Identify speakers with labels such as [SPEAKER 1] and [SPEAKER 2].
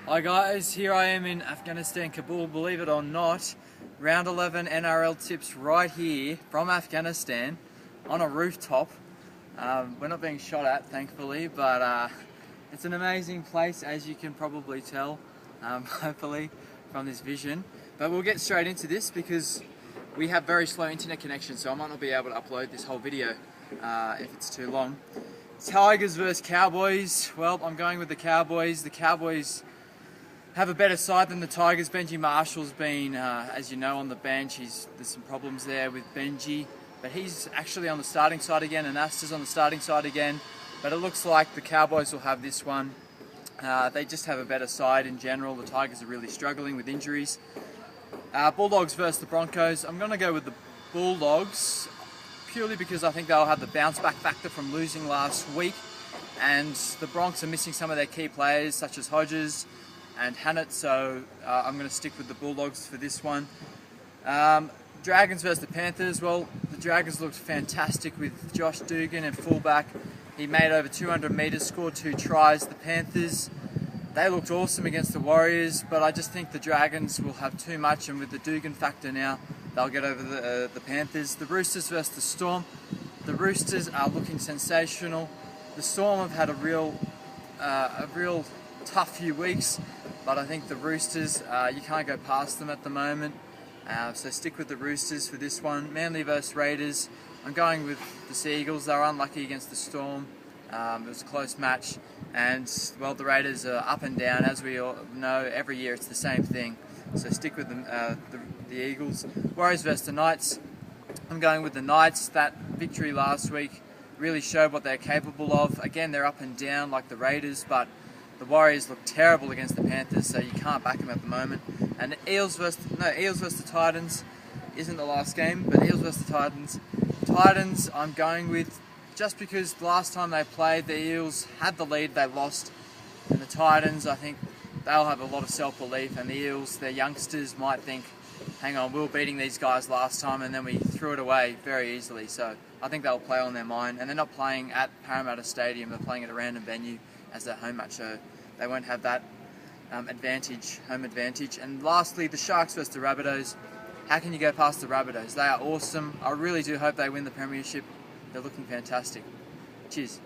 [SPEAKER 1] Hi guys, here I am in Afghanistan, Kabul, believe it or not. Round 11 NRL Tips right here from Afghanistan on a rooftop. We're not being shot at, thankfully, but it's an amazing place, as you can probably tell, hopefully, from this vision. But we'll get straight into this because we have very slow internet connection, so I might not be able to upload this whole video if it's too long. Tigers versus Cowboys. Well, I'm going with the Cowboys. The Cowboys have a better side than the Tigers. Benji Marshall's been, as you know, on the bench. There's some problems there with Benji, but he's actually on the starting side again, and Asta's on the starting side again. But it looks like the Cowboys will have this one. They just have a better side in general. The Tigers are really struggling with injuries. Bulldogs versus the Broncos. I'm going to go with the Bulldogs, purely because I think they'll have the bounce back factor from losing last week, and the Bronx are missing some of their key players such as Hodges and Hannett, so I'm going to stick with the Bulldogs for this one. Dragons versus the Panthers. Well, the Dragons looked fantastic with Josh Dugan at fullback. He made over 200 metres, scored 2 tries. The Panthers, they looked awesome against the Warriors, but I just think the Dragons will have too much, and with the Dugan factor now, they'll get over the Panthers. The Roosters versus the Storm. The Roosters are looking sensational. The Storm have had a real tough few weeks, but I think the Roosters, you can't go past them at the moment. So stick with the Roosters for this one. Manly versus Raiders. I'm going with the Seagulls. They were unlucky against the Storm. It was a close match, and well, the Raiders are up and down, as we all know. Every year it's the same thing. So stick with the Eagles. Warriors versus the Knights. I'm going with the Knights. That victory last week really showed what they're capable of. Again, they're up and down like the Raiders, but the Warriors look terrible against the Panthers, so you can't back them at the moment. And Eels versus the Titans isn't the last game, but Eels versus the Titans. Titans, I'm going with, just because the last time they played, the Eels had the lead, they lost. And the Titans, I think they'll have a lot of self-belief, and the Eels, their youngsters, might think, hang on, we were beating these guys last time and then we threw it away very easily. So I think they'll play on their mind, and they're not playing at Parramatta Stadium, they're playing at a random venue as their home match, so they won't have that home advantage. And lastly, the Sharks versus the Rabbitohs. How can you go past the Rabbitohs? They are awesome. I really do hope they win the premiership. They're looking fantastic. Cheers.